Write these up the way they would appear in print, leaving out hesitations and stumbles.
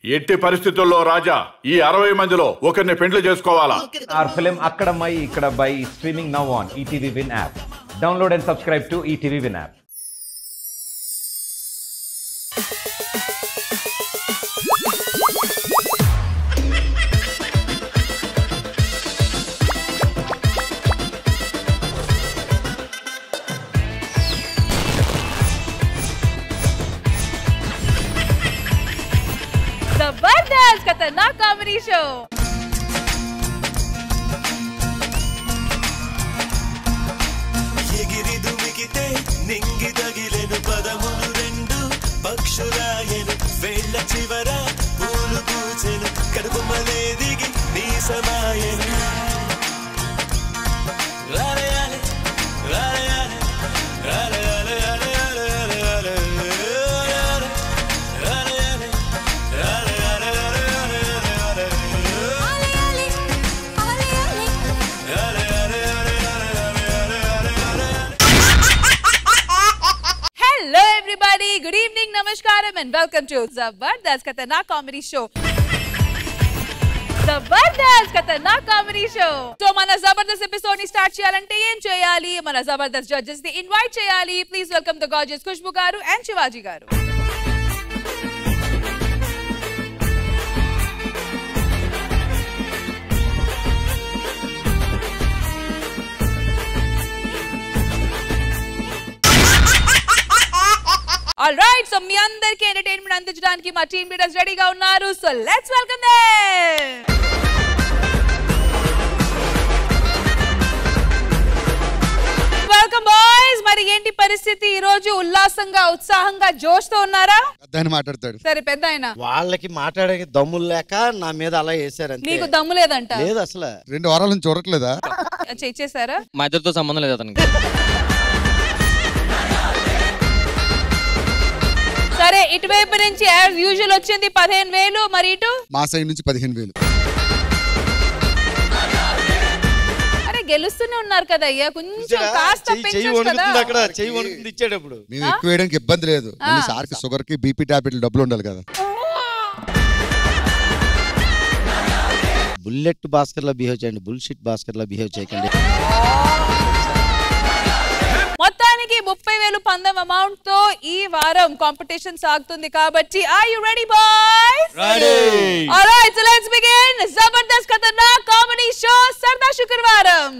ఎట్టి పరిస్థితుల్లో రాజా ఈ 60 మందిలో ఒకరిని పెండ్లి చేసుకోవాలా? Our film Akkadamai Ikkadabai is streaming now on ETV Win app. Download and subscribe to ETV Win app. जबरदस्त खतरनाक कॉमेडी शो ఎగిరి దుమికితే నింగి తగిలెను పదములు రెండు పక్షురాయను వేళ్ళ చివర పూలు పూచెను కడుపుమలే దిగి నీ సమాయను రాలయాలే రాలయాలే రాలయాలే Good evening, namaskaram and welcome to Zabardast Khatarnak Comedy Show. Zabardast Khatarnak Comedy Show. So mana Zabardast episode ni start cheyalante em cheyali? Mana Zabardast judges ni invite cheyali. Please welcome the gorgeous Khushbu garu and Shivaji garu. All right, so మీ అందరికీ entertainment అందించడానికి మా team leaders రెడీగా ఉన్నారు. So let's welcome them. Welcome boys. మరి ఏంటి పరిస్థితి? ఈ రోజు ఉల్లాసంగా ఉత్సాహంగా జోష్తో ఉన్నారా? పెద్దాయన మాట్లాడతాడు. సరే పెద్దాయన. వాళ్ళకి మాట్లాడే దమ్ములు లేక నా మీద అలా వేశారు అంతే. నీకు దమ్ము లేదంట? లేదు అసలు. 2 వారాల నుంచి చూడట్లేదా? చేసేసారా? మా ఇద్దరితో సంబంధం లేదు అతనికి. సరే ఇటువైపు నుంచి యాజ్ యూజువల్ వచ్చింది 15,000. మరి ఇటు మా సైడ్ నుంచి 15,000. అరే గెలుస్తూనే ఉన్నారు కదా అయ్యా, కొంచెం కాస్త పెంచొచ్చు కదా. అక్కడ చెయ్యి వణుకుతుంది ఇచ్చేటప్పుడు. మేము ఎక్కువ వేయడానికి ఇబ్బంది లేదు. సార్కి షుగర్ కి బీపీ టాబ్లెట్లు డబ్బులు ఉండాలి కదా. బుల్లెట్ భాస్కర్ లా బిహేవ్ చేయండి, బుల్షిట్ భాస్కర్ లా బిహేవ్ చేయకండి. మొత్తానికి 30,000 పందెం అమౌంట్ తో ఈ వారం కాంపిటీషన్ సాగుతుంది కాబట్టి are you ready boys? Ready. Alright, so let's begin Jabardasth Khatarnak comedy show సరదా శుక్రవారం.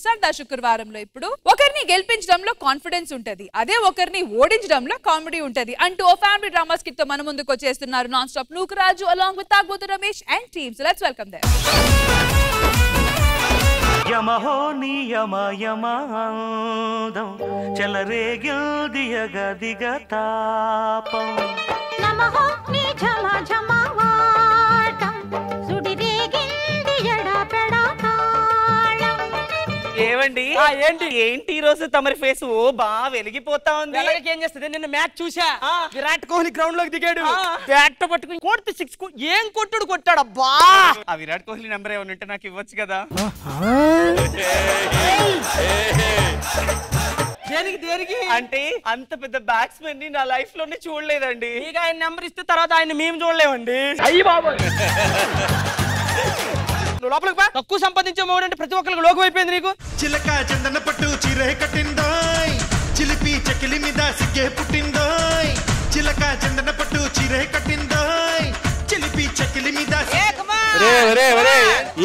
సరదా శుక్రవారంలో ఇప్పుడు ఒకరిని గెలిపించడంలో కాన్ఫిడెన్స్ ఉంటది, అదే ఒకరిని ఓడించడంలో కామెడీ ఉంటది అంటూ ఓ ఫ్యామిలీ డ్రామా స్కిట్ తో మన ముందుకు వచ్చేస్తున్నారు non stop Nookaraju along with Tagubothu Ramesh and team. So let's welcome them. యమహో నియమ యమాదం చెలరేగిల్దియగ దిగతాపం నమహో ని ఝమ ఝమవాటం సుడిరేగిల్దియడ పెడతాళం. ఏవండి ఏంటి ఏంటి ఈ రోజు తమరి ఫేస్ ఓ బా వెలిగిపోతా ఉంది. ఏం చేస్తుంది? నిన్న మ్యాచ్ చూసా, విరాట్ కోహ్లీ గ్రౌండ్ లోకి దిగాడు, బ్యాట్ తో పట్టుకుని కొడితే 6 ఏం కొట్టాడు అబ్బా. ఆ విరాట్ కోహ్లీ నెంబర్ ఏమైనా ఉంటే నాకు ఇవ్వచ్చు కదా. దేనికి అంటే అంత పెద్ద బ్యాట్స్మెన్ ని నా లైఫ్ లోనే చూడలేదండి. ఇక ఆయన నెంబర్ ఇస్తే తర్వాత ఆయన మేము చూడలేమండి. అయ్యి బాబోయ్, లోపలికి బా. తక్కువ సంపాదించే మోడు అంటే ప్రతి ఒక్కరికి లోకం అయిపోయింది నీకు. చిలక చందన పట్టు చీరే కట్టిందోయ్, చిలిపి చెకిలి మీద సిగ్గే పుట్టిందోయ్. చిలక చందన పట్టు చీరే కట్టిందోయ్, చిలిపి చెకిలి మీద.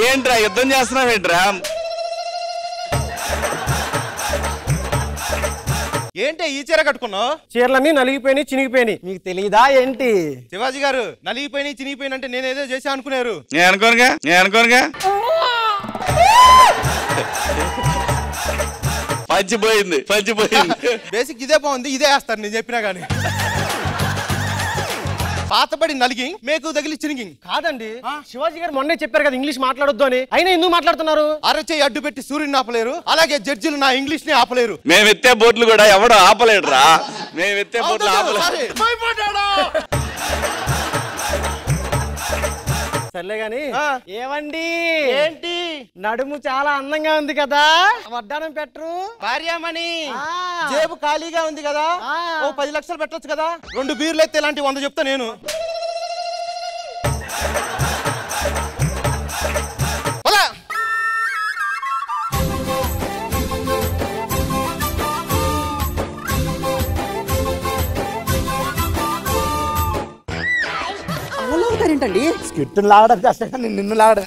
ఏంట్రా యుద్ధం చేస్తున్నావేంట్రా? ఏంటి ఈ చీర కట్టుకున్నావు? చీరలన్నీ నలిగిపోయినాయి, చినిగిపోయినాయి. మీకు తెలియదా ఏంటి? శివాజీ గారు, నలిగిపోయినాయి చినిగిపోయిన అంటే నేనేదో చేసా అనుకున్నారు. నేను అనుకోనుగా పంచిపోయింది. బేసిక్ ఇదే బాగుంది, ఇదే వేస్తారు నేను చెప్పినా గానీ. పాతబడి నలిగి మేకు తగిలి చినిగి కాదండి. శివాజీ గారు మొన్నే చెప్పారు కదా ఇంగ్లీష్ మాట్లాడొద్దు అని, అయినా ఎందుకు మాట్లాడుతున్నారు? అరచేయి అడ్డు పెట్టి సూర్యుని ఆపలేరు, అలాగే జడ్జిలు నా ఇంగ్లీష్ ని ఆపలేరు. మేము ఎత్తే బోట్లు కూడా ఎవడో ఆపలేడురా. మేము ఎత్తే బోట్లు ఆపలేరు. సర్లే గాని ఏమండి ఏంటి నడుము చాలా అందంగా ఉంది కదా వడ్డానం పెట్టరు భార్యామణి జేబు ఖాళీగా ఉంది కదా ఓ 10 లక్షలు పెట్టొచ్చు కదా 2 బీర్లు అయితే ఇలాంటి 100 చెప్తా నేను ఏంటండి స్కిట్ లాగడం కష్టంగా నిన్ను లాగడం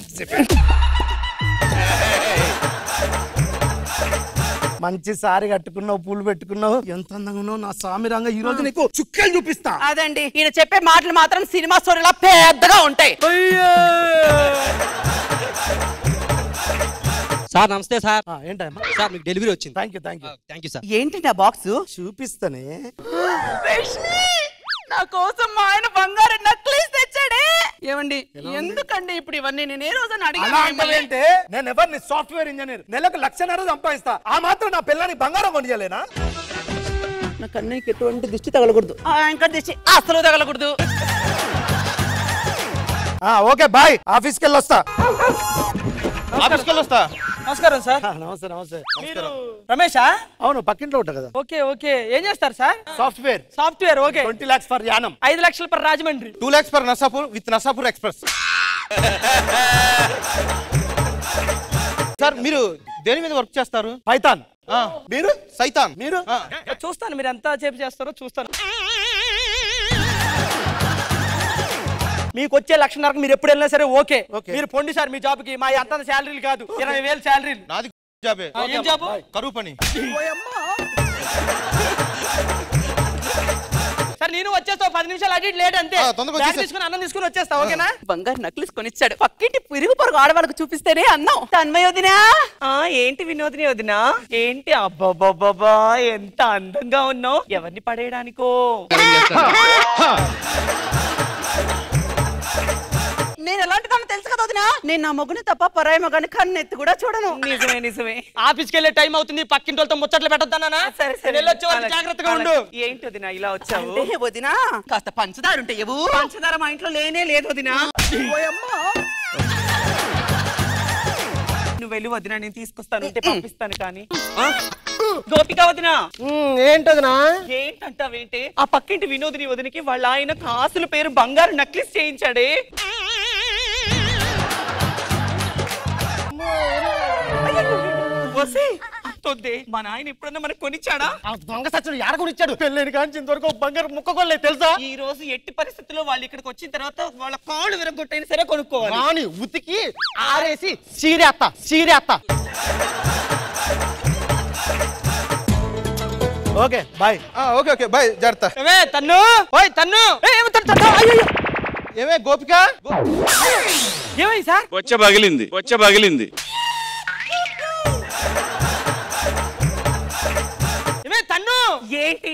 మంచి సారీ కట్టుకున్నావు పూలు పెట్టుకున్నావు ఎంత అందంగా ఉన్నావు నా సామిరంగా ఈ రోజు నీకు చుక్కలు చూపిస్తా అదండి ఈయన చెప్పే మాటలు మాత్రం సినిమా స్టోరీలా పెద్దగా ఉంటాయి సార్ నమస్తే సార్ ఏంటమ్మా సార్ మీకు డెలివరీ వచ్చింది థ్యాంక్ యూ సార్ ఏంటండి ఆ బాక్స్ చూపిస్తానే నా కోసం మా ఆయన బంగారం నక్లీస్ తెచ్చాడే ఏమండి ఎందుకండి ఇప్పుడు ఇవన్నీ నేను ఏ రోజు అంటే నేను ఎవరిని సాఫ్ట్వేర్ ఇంజనీర్ నెలకు 1,00,000 సంపాదిస్తా ఆ మాత్రం నా పిల్లని బంగారం కొనియలేనా నా కన్నయ్యకి ఎటువంటి దిష్టి తగలకూడదు ఇంకా దిష్టి అసలు తగలకూడదు ఓకే బాయ్ ఆఫీస్కి వెళ్ళొస్తా నమస్కారం సార్ నమస్తే రమేషా అవును పక్కింట్లో ఉంటా కదా ఓకే ఏం చేస్తారు sir software okay 20 lakhs for Yanam 5 లక్షలు per Rajahmundry 2 lakhs for Narsapur with Narsapur express sir మీరు దేని మీద వర్క్ చేస్తారు పైథాన్ మీరు సైతాన్ మీరు చూస్తాను మీరు ఎంత సేపు చేస్తారో చూస్తాను మీకు వచ్చే 1,00,000 మీరు ఎప్పుడు వెళ్ళినా సరే ఓకే మీరు పొండి సార్ మీ జాబ్ కి మా అంత శాలరీలు కాదు 20,000 శాలరీలు నాది జాబే ఏం జాబ్ కరువు పని సార్ నేను వచ్చేస్తావు 10 నిమిషాలు అటు లేట్ అంతే తీసుకుని అన్నం తీసుకుని వచ్చేస్తా ఓకేనా బంగారు నక్లీస్ కొనిచ్చాడు పక్కింటి పిరుగు పొరుగు ఆడవాళ్ళకు చూపిస్తేనే అన్నం తన్మయ వదినా ఏంటి వినోదిని వదినా ఏంటి అబ్బాబాబా ఎంత అందంగా ఉన్నావు ఎవరిని పడేయడానికో నేను ఎలాంటిదాన్ని తెలుసు కదా వదినా నేను నా మొగుని తప్ప పరాయి మగాని కన్నెత్తి కూడా చూడను నిజమే ఆఫీస్కి వెళ్ళే టైం అవుతుంది పక్కింటి వాళ్ళతో ముచ్చట్లు పెట్టొద్దన్నా సరే జాగ్రత్తగా ఉండు ఏంటి వదినా ఇలా వచ్చావు వదినా కాస్త పంచదార ఉంటే పంచదార మా ఇంట్లో లేనే లేదు వదినా నువ్వు వెళ్ళి వదినా నేను తీసుకొస్తాను పంపిస్తాను కానీ గోపిక వదినా ఏంటదినా ఏంటంటావేంటి ఆ పక్కింటి వినోదిని వదినికి వాళ్ళ ఆయన కాసుల పేరు బంగారు నక్లీస్ చేయించాడే మా నాయన ఎప్పుడన్నా మనకు కొనిచ్చాడా దొంగ సచ్చుడు యాడ కొనిచ్చాడు పెళ్ళని కానీ ఇంతవరకు బంగారు ముక్క కొనలేదు తెలుసా ఈ రోజు ఎట్టి పరిస్థితుల్లో వాళ్ళు ఇక్కడికి వచ్చిన తర్వాత వాళ్ళ కాళ్ళు విరగొట్టైనా సరే కొనుక్కోవాలి ఉతికి ఆరేసి చీరేత్త ఓకే బాయ్ ఓకే బాయ్ జాగ్రత్త తన్ను తన్ను ఏమే గోపిక ఏమైంది సార్ వచ్చ పగిలింది తన్ను ఏంటి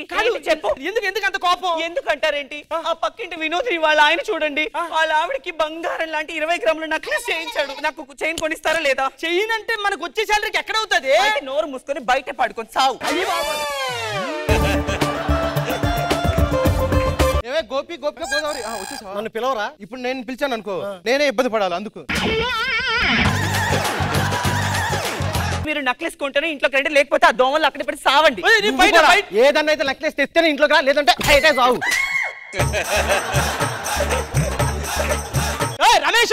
చెప్పు ఎందుకు అంత కోపం ఎందుకంటారేంటి ఆ పక్కింటి వినోదిని వాళ్ళ ఆయన చూడండి వాళ్ళ ఆవిడకి బంగారం లాంటి 20 గ్రాముల నక్లెస్ చేయించాడు నాకు చైన్ కొనిస్తారా లేదా చైన్ అంటే మనకు వచ్చే శాలరీకి ఎక్కడ అవుతుంది నోరు మూసుకొని బయట పడుకొని సావు గోపిక గోదావరి నన్ను పిలవరా ఇప్పుడు నేను పిలిచాను అనుకో నేనే ఇబ్బంది పడాలి అందుకు మీరు నక్లెస్ కొంటేనే ఇంట్లోకి రండి లేకపోతే ఆ దోమలు అక్కడ పెట్టి సావండి ఏదన్నా అయితే నక్లెస్ తెస్తేనే ఇంట్లోకి రా లేదంటే బయటే సావు రమేష్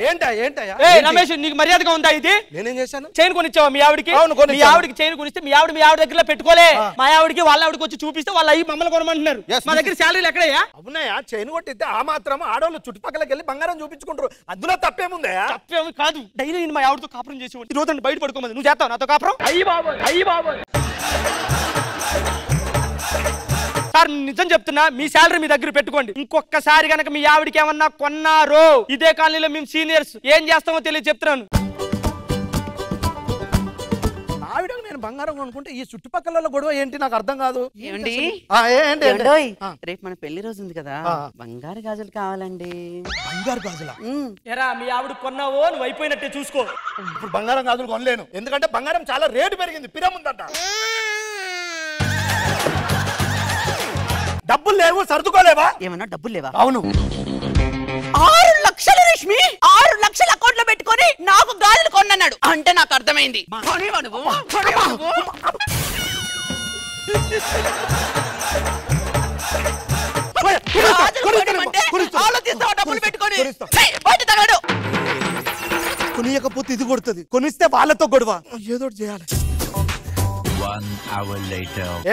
ఏంటయ్యా రమేష్ నీకు మర్యాదగా ఉందా ఇది నేనేం చేశాను చైన్ కొనిచ్చావా మీ ఆవిడకి మీ ఆవిడకి చైన్ కొనిస్తే మీ ఆవిడ దగ్గర పెట్టుకోలే మా ఆవిడకి వాళ్ళ ఆవిడకి వచ్చి చూపిస్తే వాళ్ళ అయ్యి మమ్మల్ని కొనమంటున్నారు మా దగ్గర శాలరీలు ఎక్కడయ్యా అవునాయా చైన్ కొట్టిస్తే ఆ మాత్రం ఆడవాళ్ళు చుట్టుపక్కలకి వెళ్ళి బంగారం చూపించుకుంటారు అందులో తప్పేముందయా తప్పేమి కాదు డైలీ నేను మా ఆవిడతో కాపురం చేసి ఈ రోజు బయట పడుకోమని నువ్వు చేస్తావు నాతో కాపురం అయ్యి బాబోయ్ సార్ నిజం చెప్తున్నా మీ శాలరీ మీ దగ్గర పెట్టుకోండి ఇంకొకసారి గనక మీ ఆవిడకి ఏమన్నా కొన్నారో ఇదే కాలనీలో మేము సీనియర్స్ ఏం చేస్తామో తెలియదు చెప్తున్నాను ఆవిడకు నేను బంగారం కొనుక్కుంటే ఈ చుట్టుపక్కల గొడవ ఏంటి నాకు అర్థం కాదు రేపు మన పెళ్లి రోజు ఉంది కదా బంగారు గాజులు కావాలండి బంగారు గాజులా ఎరా మీ ఆవిడ కొన్నావో నువ్వు అయిపోయినట్టే చూసుకో ఇప్పుడు బంగారం గాజులు కొనలేను ఎందుకంటే బంగారం చాలా రేటు పెరిగింది పిరముందట డబ్బులు లేవు సర్దుకోలేవా ఏమన్నా డబ్బులు లేవా అవును 6 లక్షల రేష్మి 6 లక్షల అకౌంట్ లో పెట్టుకొని నాకు గాజులు కొన్నాడు అంటే నాకు అర్థమైంది డబ్బులు పెట్టుకొని బయట తగలడు. కొనియకపోతే ఇది కొడుతుంది, కొనిస్తే వాళ్ళతో గొడవ. ఏదో చేయాలి.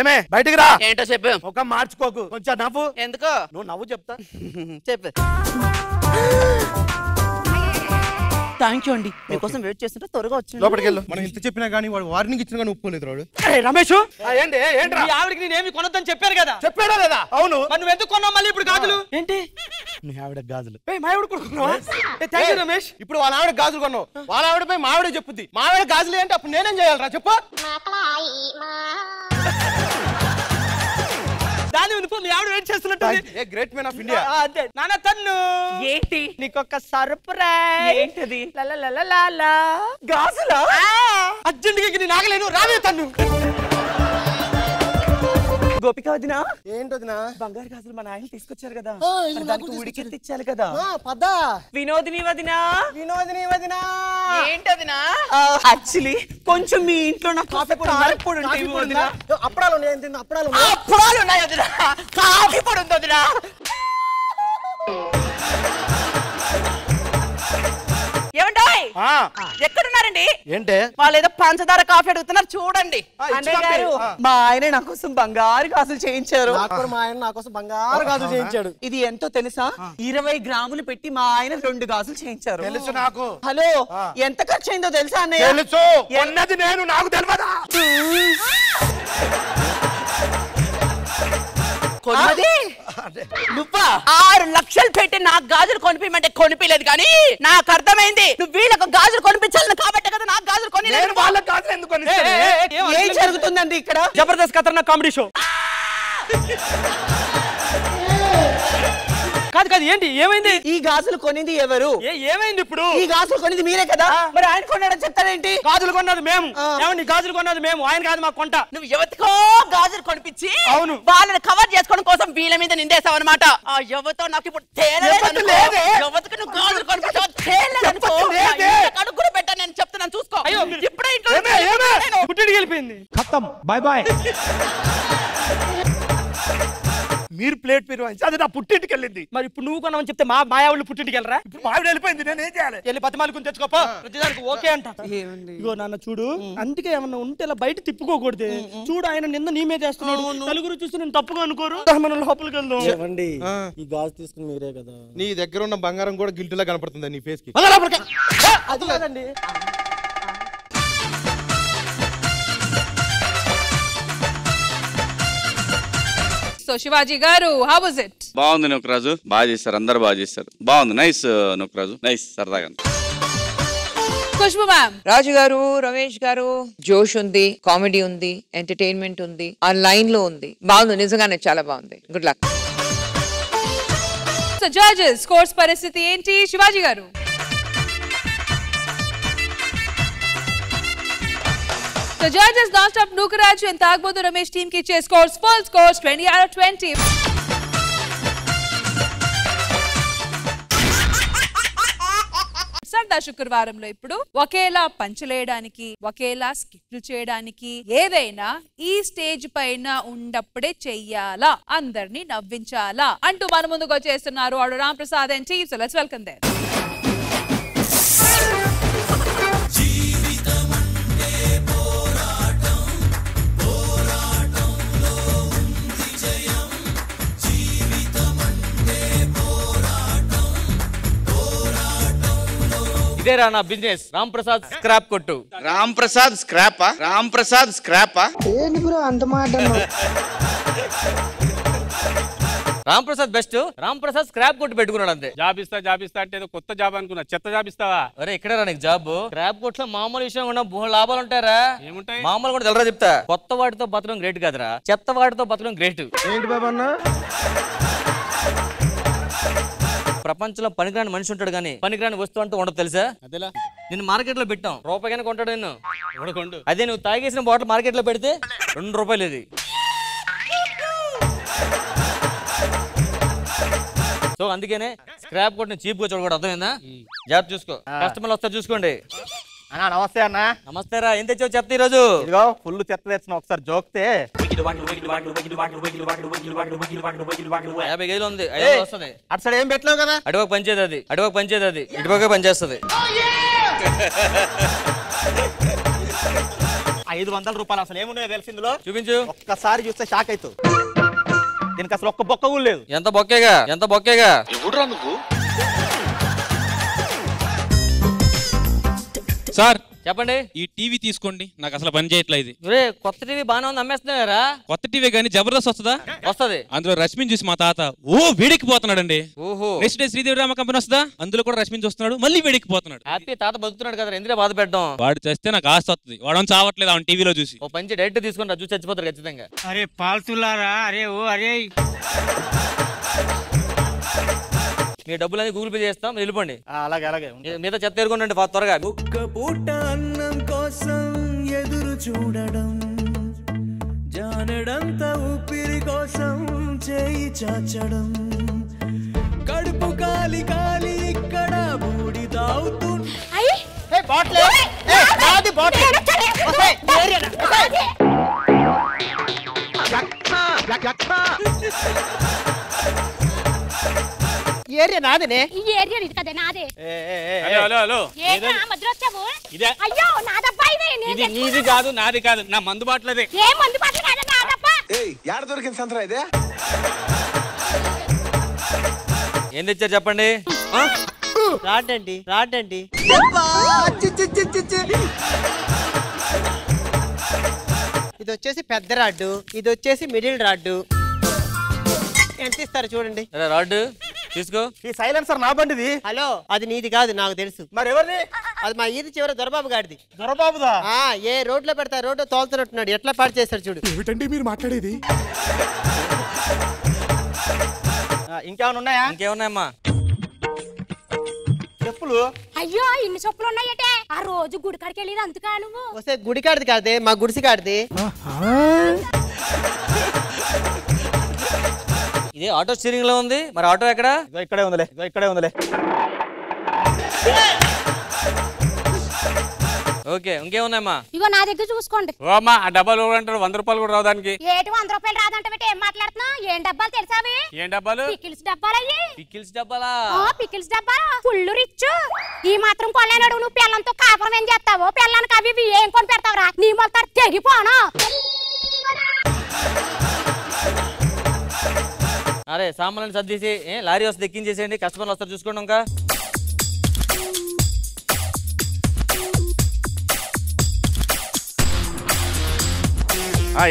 ఏమే బయటికి రా. ఏంటో చెప్పు. ఒక మార్చుకోకు, కొంచెం నవ్వు. ఎందుకో? నువ్వు నవ్వు చెప్తా. చెప్పు. థ్యాంక్ యూ అండి, మీకోసం వెయిట్ చేస్తుంటే త్వరగా వచ్చి లోపలికి వెళ్ళు. మనం ఇంత చెప్పినా కానీ వాడు వార్నింగ్ ఇచ్చినా కానీ ఒప్పుకోలేదు రాడు. రమేష్ ఏంటి ఏంట్రా? ఆవిడకి నేనేమి కొనొద్దని చెప్పాను కదా. చెప్పాడా లేదా? అవును. మరి నువ్వు ఎందుకు కొన్నావు మళ్ళీ ఇప్పుడు గాజులు? ఏంటి నీ ఆవిడ గాజులు? మా ఆవిడ కొనుక్కున్నావా? Thank you Ramesh. ఇప్పుడు వాళ్ళ ఆవిడ గాజులు కొన్నావు, వాళ్ళ ఆవిడపై మా ఆవిడ చెప్పుద్ది. మా ఆవిడ గాజులు ఏంటి? అప్పుడు నేనేం చేయాలరా చెప్పు. దాని వినుకో, మీ ఆవిడ వెయిట్ చేస్తున్నట్టు. A great man of India. అదే నాన్న తన్ను. ఏంటి నీకొక సర్ప్రైజ్. ఏంటది? గాజులా? అర్జెంట్ గా నేను ఆగలేను, రావే తన్ను. గోపిక వదినా. ఏంటొదినా? బంగారు గాజులు మన ఆయన తీసుకొచ్చారు కదా, దానికి ఉడికెత్తిచ్చాలి కదా. పదా వినోదిని వదినా. వినోదిని వదినా. ఏంటదినా? యాక్చువల్లీ కొంచెం మీ ఇంట్లో నాకు కాఫీ పొడి వదినా. అప్పడాలు ఉన్నాయి, అప్పడాలు అప్పడాలు ఉన్నాయి వదినా, కాఫీ పొడి ఉంది వదినా. ఏమంటాయ్ ఎక్కడున్నారండి? ఏంటే వాళ్ళు ఏదో పంచదార కాఫీ అడుగుతున్నారు చూడండి. మా ఆయన నా కోసం బంగారు గాజులు చేయించారు. మా ఆయన నా కోసం బంగారు గాజులు చేయించాడు. ఇది ఎంతో తెలుసా? 20 గ్రాములు పెట్టి మా ఆయన 2 గాజులు చేయించారు. తెలుసు నాకు. హలో, ఎంత ఖర్చు అయిందో తెలుసా అన్నయ్య? తెలుసు. ఎన్నది నేను, నాకు తెలియదా? నువ్వా 6 లక్షలు పెట్టి నాకు గాజులు కొనిపించమంటే కొనిపించలేదు, కానీ నాకు అర్థమైంది నువ్వు వీళ్ళకు గాజులు కొనిపించాలని కాబట్టి కదా నాకు గాజులు కొనిలేదు. వాళ్ళ గాజులు ఎందుకు? ఏం జరుగుతుందండి ఇక్కడ? Jabardasth Khatarnak comedy show. కాదు కాదు, ఏంటి ఏమైంది? ఈ గాజులు కొనింది ఎవరు? ఏమైంది ఇప్పుడు? ఈ గాజులు కొనింది మీరే కదా, మరి ఆయన కొన్నాడని చెప్తారేంటి? గాజులు కొన్నది మేము. ఏమండి, గాజులు కొన్నది మేము, ఆయన కాదు మాకు కొంట. నువ్వు ఎవరికో గాజులు కొనిపించి అవును వాళ్ళని కవర్ చేసుకోవడం కోసం వీళ్ళ మీద నిందేసావు అనమాట. ఆ యువతో నాకు ఇప్పుడు యువతకు నువ్వు గాజులు కొనిపించావు కడుగురు పెట్టా, నేను చెప్తున్నాను చూసుకో. ఇప్పుడే ఇంట్లో పుట్టింటికి వెళ్ళిపోయింది. Bye bye. మీరు ప్లేట్ మీరు అది నా పుట్టింటికి వెళ్ళింది. మరి ఇప్పుడు నువ్వు కొన్నామని చెప్తే మా మాయావులు పుట్టింటికి వెళ్ళరా? ఇప్పుడు మా ఆవిడ వెళ్ళిపోయింది, నేను ఏం చేయాలి? వెళ్ళి బతిమాలుకుని తెచ్చుకోపో. ప్రతిదానికి ఓకే అంట. ఇగో నాన్న చూడు, అందుకే ఏమన్నా ఉంటే ఇలా బయట తిప్పుకోకూడదు. చూడు ఆయన నిన్న నీ మీద చేస్తున్నాడు, నలుగురు చూసి నేను తప్పుగా అనుకోరు. మనం లోపలికి వెళ్దాం. ఏమండి, ఈ గాజు తీసుకుని మీరే కదా. నీ దగ్గర ఉన్న బంగారం కూడా గిల్టులా కనపడుతుంది నీ ఫేస్ కి. అది కాదండి. సో శివాజీ గారు, హౌ వాజ్ ఇట్? బాగుంది నూకరాజు, బాగా చేశారు, అందరు బాగా చేశారు, బాగుంది. నైస్ నూకరాజు, నైస్, సరదాగా. ఖుష్బు మ్యామ్. రాజు గారు, రమేష్ గారు, జోష్ ఉంది, కామెడీ ఉంది, ఎంటర్టైన్మెంట్ ఉంది, ఆ లైన్ లో ఉంది. బాగుంది, నిజంగానే చాలా బాగుంది. Good luck. So judges scores పరిస్థితి ఏంటి? శివాజీ గారు. So judges non-stop Nukaraju and Tagbodu Ramesh team ki iche scores full scores 20 out of 20. సరదా శుక్రవారంలో ఇప్పుడు ఒకేలా పంచలేయడానికి, ఒకేలా స్కిట్లు చేయడానికి, ఏదైనా ఈ స్టేజ్ పైన ఉన్నప్పుడే చెయ్యాలా, అందరినీ నవ్వించాలా అంటూ మన ముందుకు వచ్చేస్తున్నారు ఆడు Ram Prasad and team. So let's welcome there. ఇదేరా నా బిజినెస్, రామ్ ప్రసాద్ స్క్రాప్ కొట్టు. రామ్ ప్రసాద్ స్క్రాపా? రామ్ ప్రసాద్ స్క్రాపా? ఏంటి బ్రో అంత మాట? రామ్ ప్రసాద్ బెస్ట్, రామ్ ప్రసాద్ స్క్రాప్ కొట్టు పెట్టుకున్నాడు అంతే. జాబ్ ఇస్తా అంటే ఏదో కొత్త జాబ్ అనుకున్నా, చెత్త జాబ్ ఇస్తావా? అరే ఇక్కడ నీకు జాబ్. స్క్రాప్ కొట్లో మామూలు విషయం కూడా లాభాలు ఉంటారా? ఏముంటాయి? మామూలు కూడా తెలరా చెప్తా. కొత్త వాటితో బతకడం గ్రేట్ కాదురా, చెత్త వాటితో బతకడం గ్రేట్. ఏంటి బాబా అన్న? ప్రపంచంలో పనికిరాని మనిషి ఉంటాడు కానీ పనికిరాని వస్తువు అంటూ ఉండదు తెలుసా? అదేలా? నిన్ను మార్కెట్ లో పెట్టాం, రూపాయికైనా కొంటాడు నిన్ను. ఎవడకొండు? అదే నువ్వు తాగేసిన బాటిల్ మార్కెట్ లో పెడితే 2 రూపాయలు. ఇది సో అందుకనే స్క్రాప్ కొట్టిన చీప్ గా చూడకూడదు, అర్థమైందా? జాబ్ చూసుకో, కస్టమర్లు వస్తారు చూసుకోండి. అన్నా నమస్తే అన్న. నమస్తే రా, ఏం తెచ్చావు చెప్తా ఈ రోజు? ఇదిగో ఫుల్ చెత్త తెచ్చిన, ఒకసారి జోక్తే 50 కేజీలు ఉంది, 500 వస్తుంది. అటు సైడ్ ఏం పెట్టలేవు కదా. అటువైపు పనిచేది అది, అటువైపు పనిచేది అది, ఇటువైపు పనిచేస్తుంది. 500 రూపాయలు అసలు ఏమున్నాయో తెలిసి ఇందులో చూపించు. ఒక్కసారి చూస్తే షాక్ అవుతావు. దీనికి అసలు ఒక్క బొక్క కూడా లేదు. ఎంత బొక్కేగా, ఎంత బొక్కేగా. ఎవడురా నువ్వు? సార్ చెప్పండి. ఈ టీవీ తీసుకోండి, నాకు అసలు పని చేయట్లేదు. కొత్త టీవీ బాగానే ఉంది, అమ్మేస్తున్నారా? కొత్త టీవీ కానీ జబర్దస్త్ వస్తుందా? వస్తుంది. అందులో రశ్మిని చూసి మా తాత వేడెక్కిపోతున్నాడండి. ఓహో. Next day Sridevi Rama company వస్తుందా, అందులో కూడా రశ్మిని చూస్తున్నాడు, మళ్ళీ వేడెక్కిపోతున్నాడు. హ్యాపీ తాత బతుకుతున్నాడు కదా, ఎందుకే బాధ పెట్టడం? వాడు చేస్తే నాకు ఆస్తి వస్తుంది, వాడు చావట్లేదు ఆమె టీవీలో చూసి. ఓ పంచి డైరెక్ట్ తీసుకుని చూసి చచ్చిపోతారు ఖచ్చితంగా. అరే పాల్తులారా, అరే ఓ అరే మీ డబ్బులన్నీ గూగుల్ పే చేస్తాం, వెళ్ళిపోండి. అలాగే అలాగే. మీతో చెత్త ఎరుకోండి త్వరగా. ఒక్క పూట అన్నం కోసం ఎదురు చూడడం, జానడంత ఊపిరి కోసం చేయి చాచడం, కడుపు కాలి కాలి ఇక్కడ బూడి తాగుతూ ఏరియా నాదేనే. ఈ ఏరియా ఇది కదా నాదే. హలో హలో హలో, ఏంట్రా మధ్యలో వచ్చావు? ఇదే. అయ్యో నాదబ్బా ఇది. ఇది నీది కాదు నాది కాదు, నా మందు బాటలదే. ఏ మందు బాటలు కాదు నాదబ్బా. యాడ దొరికింది సంతరా ఇదే? ఏం తెచ్చారు చెప్పండి. రాడండి రాడండి. ఇది వచ్చేసి పెద్ద రాడ్డు, ఇది వచ్చేసి మిడిల్ రాడ్డు. ఎంత ఇస్తారు చూడండి. రాడ్డు తీసుకో. ఈ సైలెన్సర్ నా బండిది. హలో, అది నీది కాదు, నాకు తెలుసు. మరి ఎవరిది? అది మా ఈది చివర దొరబాబు గాడిది. దొరబాబుదా? ఏ రోడ్లో పెడతా రోడ్డు తోలుతున్నట్టున్నాడు, ఎట్లా పాడు చేస్తాడు చూడు. ఏమిటండి మీరు మాట్లాడేది? ఇంకేమైనా ఉన్నాయా? ఇంకేమున్నాయమ్మా? చెప్పులు. అయ్యో ఇన్ని చెప్పులు ఉన్నాయటే. ఆ రోజు గుడికాడికి వెళ్ళేది అందుకా నువ్వు? వస్తే గుడి కాడిది కాదే, మా గుడిసి కాడిది. ఇది ఆటో స్టీరింగ్ లో ఉంది, మరి ఆటో ఎక్కడ? ఇక్కడే ఉందిలే, ఇక్కడే ఉందిలే. ఓకే, ఇంకేమున్నాయమ్మా? ఇగో నా దగ్గర చూసుకోండి. ఓ అమ్మా, ఆ డబ్బాలు అంటారు 100 రూపాయలు కూడా రావు దానికి. ఏటి 100 రూపాయలు రాదంటే ఏం మాట్లాడుతున్నావు? ఏం డబ్బాలు తెలుసావి? ఏం డబ్బాలు? పికిల్స్ డబ్బాలయ్యి. పికిల్స్ డబ్బాలా? పికిల్స్ డబ్బాలు ఫుల్ రిచ్. ఈ మాత్రం కొనలేనాడు నువ్వు పిల్లలతో కాపురం ఏం చేస్తావో? పిల్లలకి అవి ఇవి ఏం కొని పెడతావురా? నీ మొత్తం తెగిపోను. అరే సామాన్లు సర్దేసి లారీ వస్తే ఎక్కించేసేయండి, కస్టమర్లు వస్తారు చూసుకోండి. ఇంకా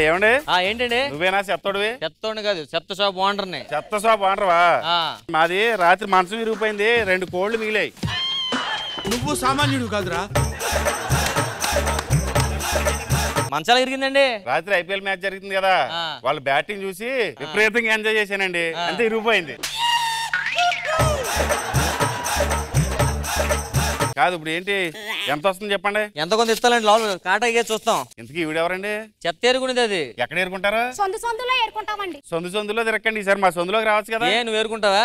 ఏమండి? ఏంటండి? నువ్వేనా చెత్తోడివి? చెత్తోండి కాదు, చెత్త షాప్ ఓనర్ని. చెత్త షాప్ ఓనర్వా? మాది రాత్రి మనసు విరిగిపోయింది, 2 కోళ్లు మిగిలాయి. నువ్వు సామాన్యుడు కాదురా. మంచాలు ఇరిగిందండి. రాత్రి ఐపీఎల్ మ్యాచ్ జరిగింది కదా, వాళ్ళ బ్యాటింగ్ చూసి విపరీతంగా ఎంజాయ్ చేశానండి, అంతే ఇరిగిపోయింది. కాదు ఇప్పుడు ఏంటి, ఎంత వస్తుంది చెప్పండి? ఎంత కొంత ఇస్తానండి, లోపల కాటా చూస్తాం. ఇంతకీ ఈవిడెవరండి? చెత్త ఏరుకునేది అది. ఎక్కడ ఏరుకుంటారా? సందులో ఏరుకుంటామండి. సందులో తిరగండి, ఈసారి మా సందులోకి రావచ్చు కదా. నువ్వు ఏరుకుంటావా?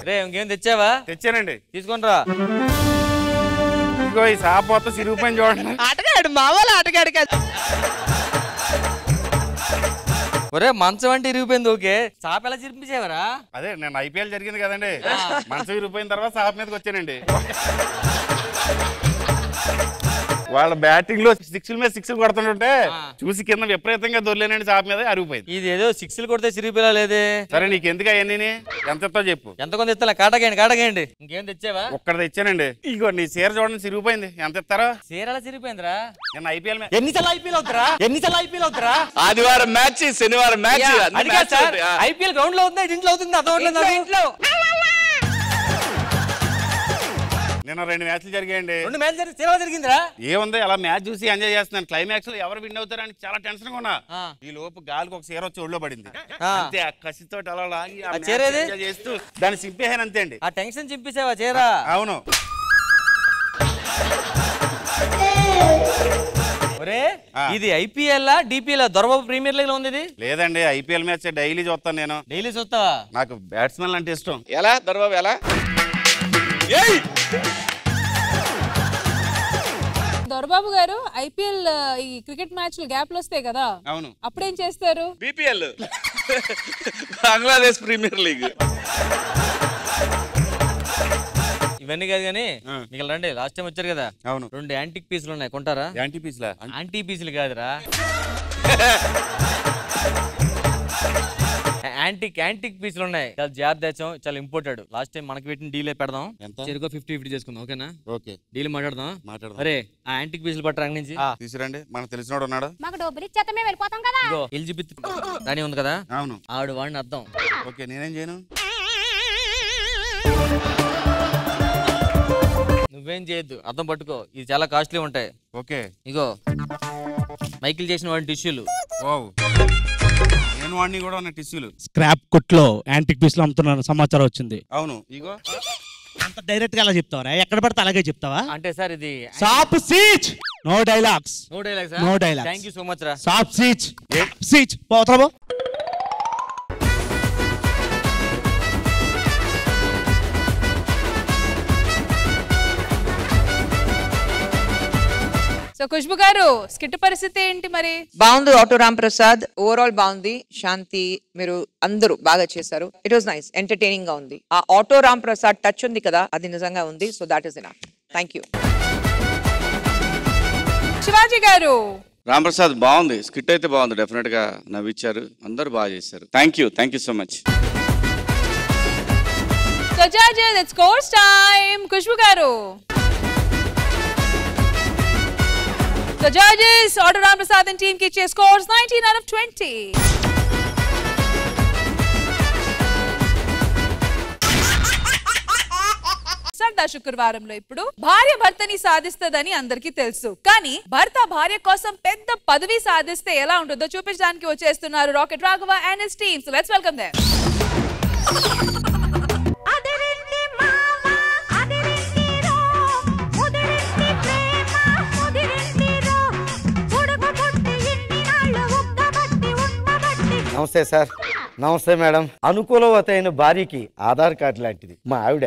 రే ఇంకేం తెచ్చావా? తెచ్చానండి, తీసుకొని రా. ఇదిగో ఈ షాప్ మొత్తం సిరిగిపోయింది చూడండి. ఆటగాడు మా వాళ్ళు ఆటగాడు కాదు. ఒరే మంచం అంటే ఇరిగిపోయింది, ఓకే. షాప్ ఎలా చిరిపించేవరా? అదే నేను ఐపీఎల్ జరిగింది కదండి, మంచం ఇరిగిపోయిన తర్వాత షాప్ మీదకి వచ్చానండి. వాళ్ళ బ్యాటింగ్ లో 6ల మీద 6 కొడుతుంటే చూసి కింద విపరీతంగా దొర్లేనండి, షాప్ మీద అరిగిపోయింది. ఇది ఏదో 6లు కొడితే చిరిగిపోయేలా లేదే. సరే నీకు ఎందుకు అవన్నీ, ఎంత ఇస్తావు చెప్పు. ఎంత కొంత ఇస్తా, కాటకేయండి. ఇంకేం తెచ్చావా? ఒక్కటి తెచ్చానండి. ఇగో నీ చీర చూడండి చిరిగిపోయింది, ఎంత ఇస్తారా? చీర ఎలా చిరిగిపోయిందిరా? నేను ఐపీఎల్ ఎన్నిసార్లు ఐపీఎల్ అవుతారా? ఆదివారం మ్యాచ్, శనివారం మ్యాచ్. ఐపీఎల్ గ్రౌండ్ లో అవుతుందా, ఇంట్లో అవుతుంది? అర్థం ఇంట్లో. నిన్న 2 మ్యాచ్లు జరిగాయండి. 2 మ్యాచ్లు జరిగిందిరా? ఏముంది, అలా మ్యాచ్ చూసి ఎంజాయ్ చేస్తున్నాను. క్లైమాక్స్ లో ఎవరు విన్ అవుతారని చాలా టెన్షన్ గా ఉన్నా. ఈ లోపు గాలికి ఒక చీర వచ్చి ఒళ్ళో పడింది, అంతే. ఆ కసితో అలా లాగి ఎంజాయ్ చేస్తూ దాన్ని చింపేసాను, అంతే అండి. ఆ టెన్షన్ చింపేసావా చీర? అవును. ఒరే ఇది IPL DPL Dorababu premier league లో ఉంది ఇది లేదండి ఐపీఎల్ మ్యాచ్ డైలీ చూస్తాను నేను. డైలీ చూస్తావా? నాకు బ్యాట్స్మెన్ అంటే ఇష్టం. ఎలా దొరబాబు ఎలా? దొరబాబు గారు ఐపీఎల్ ఈ క్రికెట్ మ్యాచ్లు గ్యాప్లు వస్తాయి కదా, అవును, అప్పుడేం చేస్తారు? BPL Bangladesh premier league. ఇవన్నీ కాదు కానీ మీకు రండి, లాస్ట్ టైం వచ్చారు కదా. అవును, 2 యాంటిక్ పీసులు ఉన్నాయి, కొంటారా? యాంటీ పీసులా? యాంటీ పీసులు కాదురా, యాంటిక్ పీసులు ఉన్నాయి. చాలా జాగ్రత్త తెచ్చాం, చాలా ఇంపోర్టెడ్. లాస్ట్ టైం మనకి పెట్టిన డీలే పెడదాం, చెరుకు 50-50 చేసుకుందాం. ఓకేనా? ఓకే, డీల్ మాట్లాడదాం. అరే ఆ యాంటిక్ పీసులు పట్టరా నుంచి తీసుకురండి. మనకు తెలిసినోడు ఉన్నాడు. మాకు డబ్బులు ఇచ్చేస్తే మేము వెళ్ళిపోతాం కదా. ఎలిజబెత్ రాణి ఉంది కదా, అవును, ఆవిడ వాడిని అర్థం. ఓకే, నేనేం చేయను? నువ్వేం చేయొద్దు, అర్థం పట్టుకో. ఇది చాలా కాస్ట్లీ ఉంటాయి. ఓకే, ఇగో మైకిల్ చేసిన వాడి టిష్యూలు. నేను వాడిని కూడా ఉన్న టిష్యూలు. స్క్రాప్ కొట్లో యాంటిక్ పీస్లు అమ్ముతున్న సమాచారం వచ్చింది. అవును, ఇగో అంత డైరెక్ట్ గా అలా చెప్తావరా? ఎక్కడ పడితే అలాగే చెప్తావా? అంటే సార్ ఇది సాప్ సీచ్, no dialogues. No dialogues. No dialogues. Thank you so much రా. సాప్ సీచ్, సీచ్ పోతరా బో. సో ఖుష్బు గారు స్కిట్ పరిస్థితి ఏంటి మరి? బాగుంది. ఆటో రామ్ ప్రసాద్ ఓవరాల్ బాగుంది. శాంతి మీరు అందరూ బాగా చేశారు. ఇట్ వాస్ నైస్, ఎంటర్టైనింగ్ గా ఉంది. ఆ ఆటో రామ్ ప్రసాద్ టచ్ ఉంది కదా, అది నిజంగా ఉంది. So that is enough. Thank you. Shivaji గారు రాంప్రసాద్ బాగుంది, స్కిట్ అయితే బాగుంది, డెఫినెట్ గా నవ్విచ్చారు, అందరూ బాగా చేశారు. Thank you so much. So judges it's scores time. Khushbu గారు. So judges, Auto Ram Prasad and team ki iche scores 19 out of 20. సరదా శుక్రవారంలో ఇప్పుడు భార్య భర్తని సాధిస్తదని అందరికీ తెలుసు, కానీ భర్త భార్య కోసం పెద్ద పదవి సాధిస్తే ఎలా ఉంటుందో చూపించడానికి వచ్చేస్తున్నారు rocket Raghava and his team. So let's welcome them. నమస్తే సార్. నమస్తే మేడం. అనుకూలవత అయిన భార్యకి ఆధార్ కార్డు లాంటిది మా ఆవిడ.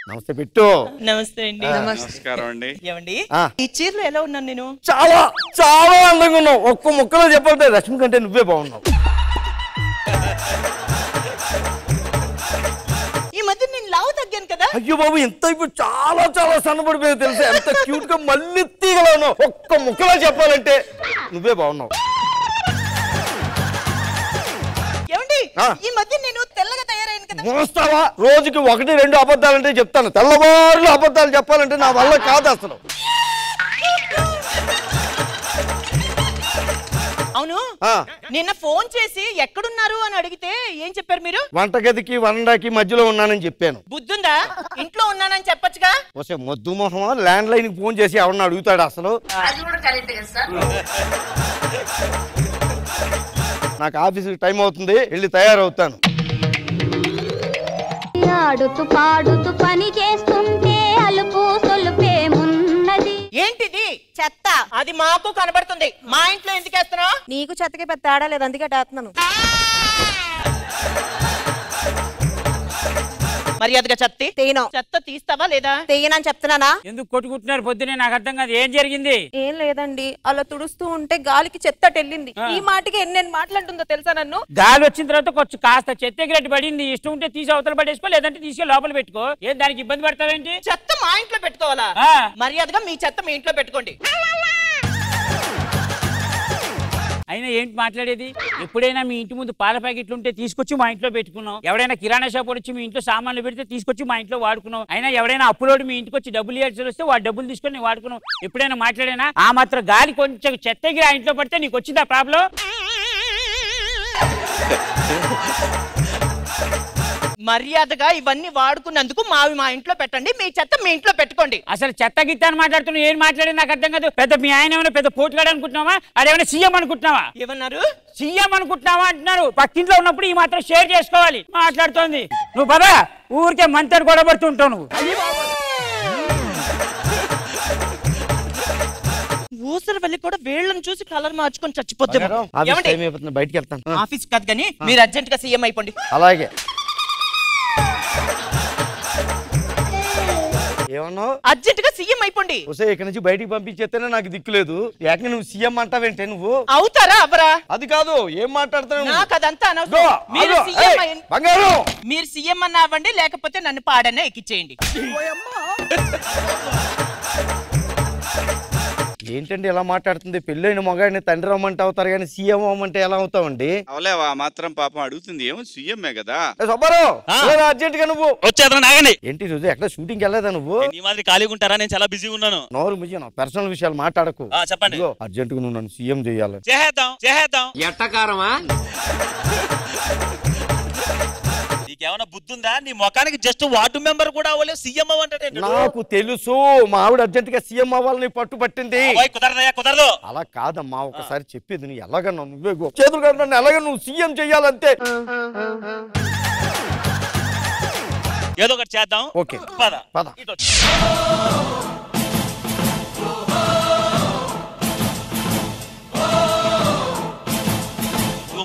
నమస్తే పెట్టు. నమస్తే అండి. నమస్కారం అండి. ఏమండి ఈ చీరలో ఎలా ఉన్నాను నేను? చాలా చాలా అందంగా ఉన్నావు. ఒక్క ముక్కలో చెప్పాలంటే రష్మి కంటే నువ్వే బాగున్నావు. ఈ మధ్య నేను లావు తగ్గాను కదా. అయ్యో బాబు, ఎంత ఇప్పుడు చాలా చాలా సన్నపడిపోయావు తెలుసా. ఎంత క్యూట్ గా మళ్ళీ తీగలా ఉన్నావు. ఒక్క ముక్కలో చెప్పాలంటే నువ్వే బాగున్నావు. ఈ మధ్య నేను తెల్లగా తయారైన కదా. మోస్తావా? రోజుకి 1-2 అబద్ధాలంటే చెప్తాను. తెల్లవారులు అబద్ధాలు చెప్పాలంటే నా వల్ల కాదు అసలు. అవును, నిన్న ఫోన్ చేసి ఎక్కడున్నారు అని అడిగితే ఏం చెప్పారు మీరు? వంటగదికి వరండాకి మధ్యలో ఉన్నానని చెప్పాను. బుద్ధుందా? ఇంట్లో ఉన్నానని చెప్పొచ్చుగా. వస్తే మొద్దు మొహమా ల్యాండ్ లైన్ ఫోన్ చేసి ఎవరన్నా అడుగుతాడు అసలు? నాకు ఆఫీస్కి టైం అవుతుంది, వెళ్ళి తయారవుతాను. ఆడుతూ పాడుతూ పని చేస్తుంటే అలుపు సొలుపేమున్నది. ఏంటిది? చెత్త. అది మాకు కనబడుతుంది. మా ఇంట్లో ఎందుకు వేస్తున్నావు? నీకు చెత్తకి పెద్ద తేడా లేదు, అందుకే వేస్తున్నాను. మర్యాదగా చెత్త తీయను. చెత్త తీస్తావా లేదా? తీయనని చెప్తున్నానా? ఎందుకు కొట్టుకుంటున్నారు పొద్దునే? నాకు అర్థం కాదు, ఏం జరిగింది? ఏం లేదండి, అలా తుడుస్తూ ఉంటే గాలికి చెత్త వెళ్ళింది. ఈ మాటకి ఎన్నెన్ని మాట్లాడుతుందో తెలుసా నన్ను? గాలి వచ్చిన తర్వాత కొంచెం కాస్త చెత్త ఎగిరెట్టి పడింది. ఇష్టం ఉంటే తీసి అవతల పడేసుకో, లేదంటే తీసుకెళ్ళి లోపల పెట్టుకో. ఏం దానికి ఇబ్బంది పడతావేంటి? చెత్త మా ఇంట్లో పెట్టుకోవాలా? మర్యాదగా మీ చెత్త మీ ఇంట్లో పెట్టుకోండి. అయినా ఏంటి మాట్లాడేది? ఎప్పుడైనా మీ ఇంటి ముందు పాల ప్యాకెట్లు ఉంటే తీసుకొచ్చి మా ఇంట్లో పెట్టుకున్నాం. ఎవడైనా కిరాణా షాప్ వచ్చి మీ ఇంట్లో సామాన్లు పెడితే తీసుకొచ్చి మా ఇంట్లో వాడుకున్నాం. అయినా ఎవడైనా అప్పులోడు మీ ఇంటికి వచ్చి డబ్బులు ఇవ్వాల్సి వస్తే వాడు డబ్బులు తీసుకొని నేను వాడుకున్నాం. ఎప్పుడైనా మాట్లాడేనా? ఆ మాత్రం గాలి కొంచెం చెత్తగిరి ఆ ఇంట్లో పడితే నీకు వచ్చిందా ప్రాబ్లం? మర్యాదగా ఇవన్నీ వాడుకున్నందుకు మావి మా ఇంట్లో పెట్టండి, మీ చెత్త మీ ఇంట్లో పెట్టుకోండి. అసలు చెత్త గిత్త అని మాట్లాడుతున్నావు, ఏం మాట్లాడి నాకు అర్థం కాదు. పెద్ద మీ ఆయన ఏమైనా పెద్ద పోటుగాడు అనుకుంటున్నావా? అదేమైనా సీఎం అనుకుంటున్నావా? ఏమన్నారు? సీఎం అనుకుంటున్నావా అంటున్నారు. పక్కింట్లో ఉన్నప్పుడు ఈ మాత్రం షేర్ చేసుకోవాలి. మాట్లాడుతోంది నువ్వు పదా, ఊరికే మంతర్ గొడవడుతుంటావు నువ్వు. ఊస అవసరం వెళ్ళి కూడా వీళ్ళని చూసి కలర్ మార్చుకొని చచ్చిపోతాం. బయటికి వెళ్తాను. ఆఫీస్ కాదు కానీ మీరు అర్జెంట్ గా సీఎం అయిపోండి. అలాగే. ఏమన్నావు? అర్జెంట్ గా సీఎం అయిపోండి. ఇక్కడ నుంచి బయటికి పంపించేస్తేనే నాకు దిక్కులేదు. ఏక నువ్వు సీఎం అంటావేంటే? నువ్వు అవుతారా అవరా? అది కాదు, ఏం మాట్లాడుతున్నావు? నాకు అదంతా అనవసరం. మీరు సీఎం అన్న అవ్వండి, లేకపోతే నన్ను పాడనే ఎక్కిచ్చేయండి. ఏంటండి ఎలా మాట్లాడుతుంది? పెళ్ళైన మగాడిని తండ్రి అమ్మంటే అవుతారు కానీ సీఎం అమ్మంటే ఎలా అవుతావండి? అవలేవా మాత్రం పాపం అడుగుతుంది. ఏమో సీఎంఏ కదా. అర్జెంట్ గా నువ్వు వచ్చేద్దాం. నాగండి. ఏంటి రోజు ఎక్కడ షూటింగ్ వెళ్ళలేదా నువ్వు? ఈ మాదిరి ఖాళీగా ఉంటారా? నేను చాలా బిజీగా ఉన్నాను. నోరు ముయ్యి, పర్సనల్ విషయాలు మాట్లాడకు. చెప్పండి. అర్జెంట్ గా నువ్వు నన్ను సీఎం చేయాలి. చేద్దాం. ఎట్టకారమా? నీకేమన్నా బుద్ధి ఉందా? నీ ముఖానికి జస్ట్ వార్డు మెంబర్ కూడా అవ్వలేదు, సీఎం అవ్వంటే. నాకు తెలుసు, మా ఆవిడ అర్జెంట్ గా సీఎం అవ్వాలని పట్టు పట్టింది. కుదరదు. అలా కాదమ్మా, ఒకసారి చెప్పేది. నువ్వు ఎలాగన్నా నువ్వే చేతులు కాదు, నన్ను ఎలాగ నువ్వు సీఎం చెయ్యాలంతే. ఏదో ఒకటి చేద్దాం. ఓకే పద పద.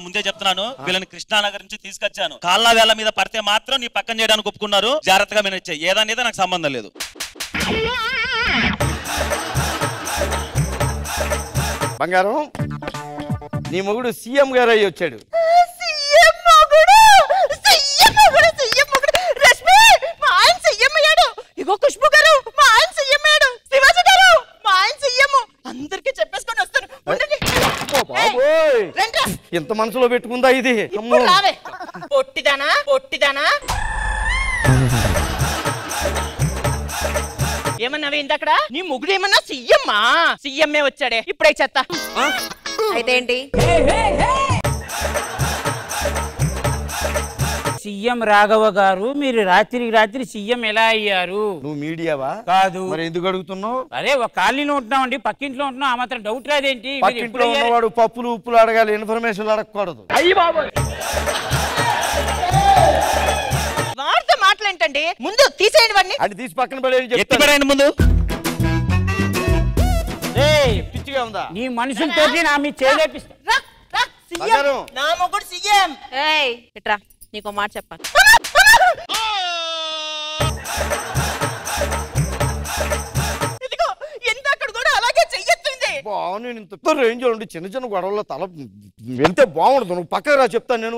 ముందే చెప్తున్నాను, వీళ్ళని కృష్ణానగర్ నుంచి తీసుకొచ్చాను. కాళ్ళ వేళ మీద పడితే మాత్రం నీ పక్కన చేయడానికి ఒప్పుకున్నారు. జాగ్రత్తగా మేనేజ్ చేయి. ఏదనేది నాకు సంబంధం లేదు. బంగారం, నీ మొగుడు సీఎం గారు అయ్యి వచ్చాడు. ఖుష్బు గారు మా ఆయన సీఎం అయ్యాడు. శివాజీ గారు మా ఆయన సీఎం. అందరికీ చెప్పేసుకొని వస్తాను. ఎంత మనసులో పెట్టుకుందా ఇది? పొట్టిదానా పొట్టిదానా. ఏమన్నావే ఇందక్కడ? నీ ముగ్గురు ఏమన్నా సీఎమ్మా? సీఎంఏ వచ్చాడే ఇప్పుడే చెత్త. అయితే ఏంటి? సీఎం రాఘవ గారు, మీరు రాత్రి సీఎం ఎలా అయ్యారు? నువ్వు మీడియావా? కాదు. మరి ఎందుకు అడుగుతున్నావు? అరే ఒక కాలనీలో ఉంటున్నామండి, పక్కింట్లో ఉంటున్నాం, ఆ మాత్రం డౌట్ రాదేంటి? పక్కింట్లో ఉన్నవాడు పప్పులు ఉప్పులు అడగాలి, ఇన్ఫర్మేషన్ అడగకూడదు. వాడితో మాట్లాడండి. ముందు తీసేయండి వాడిని. అది తీసి పక్కన పడేయండి. ఎత్తిపడండి ముందు. పిచ్చిగా ఉందా? నీ మనుషులతో నా మీ చేపిస్తా. నా మొగుడు సీఎం. ఇట్రా, నీకో మాట చెప్పాలి. ఇదిగో ఎందక్కడ కూడా అలాగే చెయ్యొచ్చింది. నేను ఇంత రేంజ్ లో ఉండి చిన్న చిన్న గొడవల్లో తల వెళ్తే బాగుండదు. నువ్వు పక్కకు రా, చెప్తాను నేను.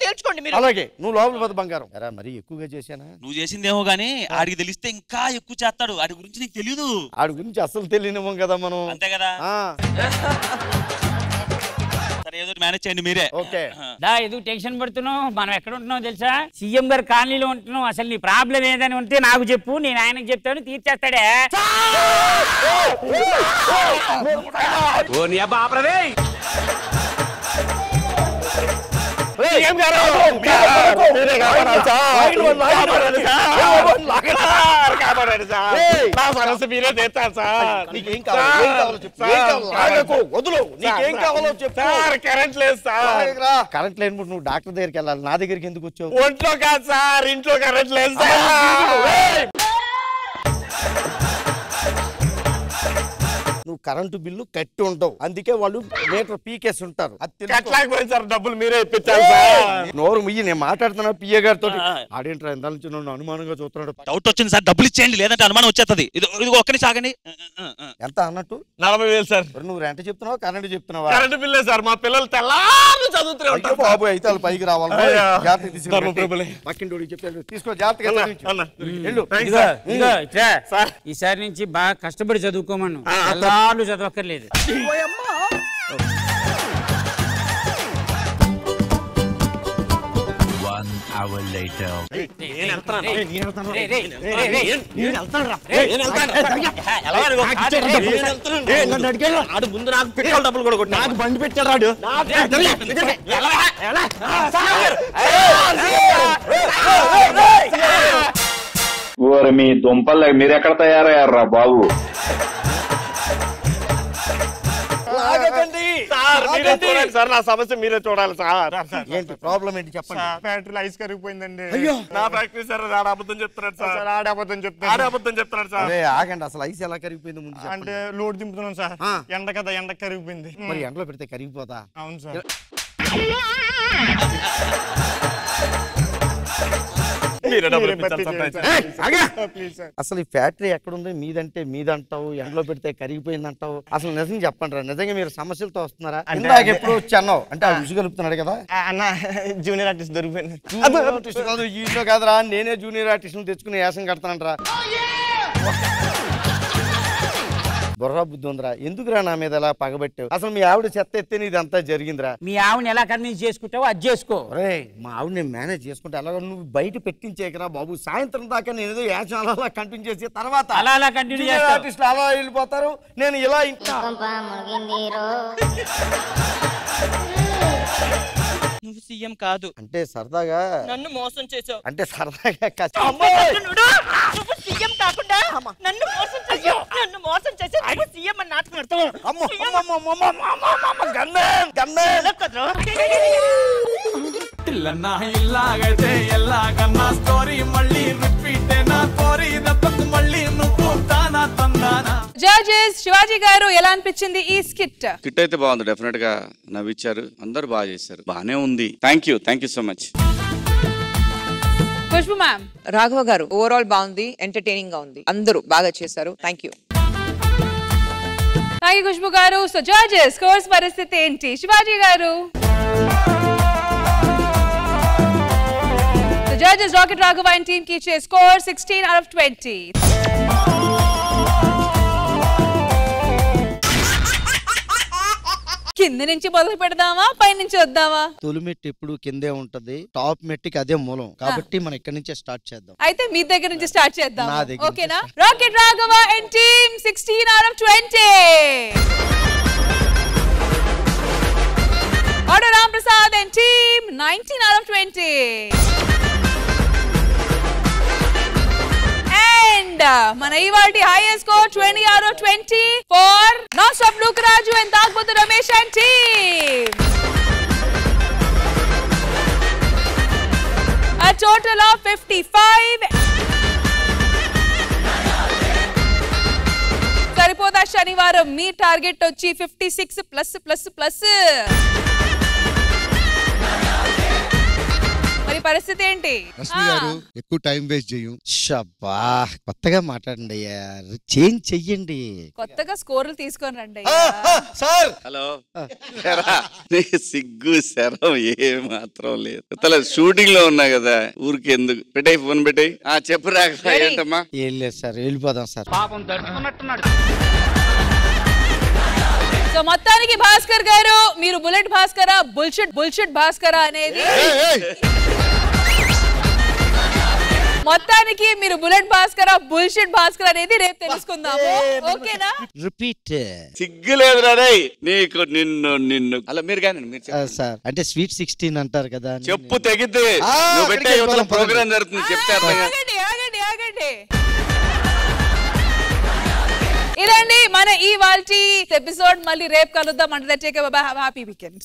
తేల్చుకోండి మీరు. అలాగే నువ్వు లోపల పద బంగారం. మరి ఎక్కువగా చేశానా? నువ్వు చేసిందేమో గానీ ఆడికి తెలిస్తే ఇంకా ఎక్కువ చేస్తాడు. ఆడి గురించి నీకు తెలియదు. ఆడి గురించి అసలు తెలియనివ్వం కదా మనం. అంతే కదా. ఏదో మేనేజ్ చేయండి మీరే. ఓకే. ఎందుకు టెన్షన్ పడుతున్నావు? మనం ఎక్కడ ఉంటున్నావు తెలుసా? సీఎం గారు కాలనీలో ఉంటున్నావు. అసలు నీ ప్రాబ్లం ఏదని ఉంటే నాకు చెప్పు, నేను ఆయనకు చెప్తాను, తీర్చేస్తాడే. మీరే తెస్తారు సార్. కరెంట్ లేదు సార్. కరెంట్ లేనప్పుడు నువ్వు డాక్టర్ దగ్గరికి వెళ్ళాలి. నా దగ్గరికి ఎందుకు వచ్చావు? ఒంట్లో కాదు సార్, ఇంట్లో కరెంట్ లేదు సార్. నువ్వు కరెంటు బిల్లు కట్టి ఉంటావు, అందుకే వాళ్ళు మీటర్ పీకేసి ఉంటారు. సార్ డబ్బులు మీరే ఇప్పించాలి సార్. నోరు ముయ్యి, నేను మాట్లాడుతున్నా పిఏ గారితో. ఆడేంట్రా ఇంత నుంచి నన్ను అనుమానంగా చూస్తున్నాడు. డౌట్ వచ్చింది సార్, డబ్బులు ఇచ్చేయండి, లేదంటే అనుమానం వచ్చేస్తుంది. ఇది ఒక్కని సాగండి. ఎంత అన్నట్టు? 40,000 సార్. నువ్వు రెంట్ చెప్తున్నావా కరెంట్ చెప్తున్నావా? కరెంట్ బిల్లే సార్. మా పిల్లలు తెల్లారు చదువుతున్నారు బాబు. అయితే వాళ్ళు పైకి రావాలి. పక్కింటి చెప్పాడు తీసుకో, జాగ్రత్తగా. ఈసారి నుంచి బాగా కష్టపడి చదువుకోమను, చదవక్కర్లేదు. ముందు నాకు పెట్రోల్ డబ్బులు కూడా కొట్టి నాకు బండి పెట్టాడు. మీ దుంపల్ మీరెక్కడ తయారయ్యారా బాబు? మీరే చూడాలి సార్, నా సమస్య మీరే చూడాలి సార్. ఏంటి ప్రాబ్లం ఏంటి చెప్పండి. ఫ్యాక్టరీలో ఐస్ కరిగిపోయిందండి. అయ్యో. నా ఫ్యాక్టరీ సార్ అబద్ధం చెప్తున్నాడు సార్. అబద్ధం చెప్తున్నాడు సార్. ఆగండి, అసలు ఐస్ ఎలా కరిగిపోయింది ముందు చెప్పండి. అంటే లోడ్ దింపుతున్నాం సార్, ఎండ కదా, ఎండ కరిగిపోయింది. మరి ఎండలో పెడితే కరిగిపోతా? అవును సార్. అసలు ఈ ఫ్యాక్టరీ ఎక్కడుంది? మీదంటే మీదంటావు, ఎండలో పెడితే కరిగిపోయింది అంటావు. అసలు నిజం చెప్పండి రా, నిజంగా మీరు సమస్యలతో వస్తున్నారా? ఇందాక ఎప్పుడు వచ్చి అన్నావు అంటే ఆ రుచి కలుపుతున్నాడు కదా అన్న. Junior artist దొరికిపోయింది. ఆర్టిస్ట్ కాదు, ఈయన కాదురా, నేనే జూనియర్ ఆర్టిస్ట్ తెచ్చుకుని యాసం కడతానంటరా. బుర్రా బుద్ధి ఉందిరా, ఎందుకురా నా మీద ఎలా పగబెట్టావు? అసలు మీ ఆవిడ చెత్త ఎత్తే ఇదంతా జరిగిందిరా. మీ ఆవిడని ఎలా కన్విన్స్ చేసుకుంటావో అది చేసుకో. మా ఆవిడ నేను మేనేజ్ చేసుకుంటే అలాగే నువ్వు బయట పెట్టించేకరా బాబు. సాయంత్రం దాకా నేను ఏదో యాచన అలా కంటిన్యూ చేసి తర్వాత అలా కంటిన్యూ చేస్తా. ఆర్టిస్టులు అలా వెళ్ళిపోతారు, నేను ఇలా ఇంకా. నువ్వు సీఎం కాదు అంటే సరదాగా నన్ను మోసం చేసావు. అంటే సరదాగా నువ్వు సీఎం కాకుండా నన్ను మోసం చేసావు. నన్ను మోసం చేసి నువ్వు సీఎం అని నాటకం ఆడతావు. ఇలాగైతే ఎలాగన్నా స్టోరీ మళ్ళీ రిపీట్ నా స్టోరీ దెబ్బకు మళ్ళీ నువ్వు తానా తందానా. జడ్జెస్ శివాజీ గారు ఎలా అనిపించింది ఈ స్కిట్? స్కిట్ అయితే బాగుంది, డెఫినెట్ గా నవ్విచ్చారు, అందరూ బాగా చేశారు, బానే ఉంది. Thank you so much. Khushbu ma'am. Raghava గారు ఓవరాల్ బాగుంది, ఎంటర్టైనింగ్ గా ఉంది, అందరూ బాగా చేశారు. థ్యాంక్ యూ ఖుష్బు గారు. సో జడ్జెస్ స్కోర్స్ పరిస్థితి ఏంటి? శివాజీ గారు. Judges rocket Raghava and team కి ఇచ్చే స్కోర్ 16 out of 20. కింద నుంచి మొదలు పెడదామా, పై నుంచి వద్దామా? తొలి మెట్టు ఎప్పుడు కిందే ఉంటది, టాప్ మెట్టుకి అదే మూలం కాబట్టి మనం ఇక్కడ నుంచే స్టార్ట్ చేద్దాం. అయితే మీ దగ్గర నుంచి స్టార్ట్ చేద్దాం, నా దగ్గర ఓకేనా? Rocket Raghava and team 16 out of 20. Auto Ram Prasad and team 19 out of 20. And మన ఇవాల్టి highest score 20 out of 20 for non stop Nookaraju and Tagubothu Ramesh and team. A total of 55. Saripodhaa Sanivaaram? మీ టార్గెట్ వచ్చి 56 ప్లస్ ప్లస్ ప్లస్. మరి పరిస్థితి ఏంటి? రష్మి గారు ఎక్కువ టైం వేస్ట్ చేయం. షబ్బా, కొత్తగా మాట్లాడండి అయ్యా, చేంజ్ చెయ్యండి. కొత్తగా స్కోర్లు తీసుకొని రండి. సార్ హలో, సిగ్గు శరం ఏ మాత్రం లేదు. షూటింగ్ లో ఉన్నా కదా, ఊరికి ఎందుకు పెట్టాయి, ఫోన్ పెట్టాయి. చెప్పు రాక ఏంటమ్మా? ఏం లేదు సార్, వెళ్ళిపోదాం సార్. పాపం దర్శకున్నట్టున్నాడు. సో మొత్తానికి భాస్కర్ గారు, మీరు బుల్లెట్ భాస్కరా బుల్షిట్ భాస్కరా అనేది, మొత్తానికి మీరు బుల్లెట్ భాస్కరా బుల్షిట్ భాస్కర్ అనేది రేపు తెలుసుకుందాము, ఓకేనా? రిపీట్. సిగ్గు లేదు రే నీకు, నిన్ను అలా మీరు కానీ సార్ అంటే స్వీట్ 16 అంటారు కదా, చెప్పు తెగిద్ది. నువ్వు పెట్టే ప్రోగ్రామ్ జరుగుతుంది, చెప్తే ఆగండి. ఇదండి మన ఇవాల్టి ఎపిసోడ్. మళ్ళీ రేపు కలుద్దాం. అంటే హ్యాపీ వీకెండ్.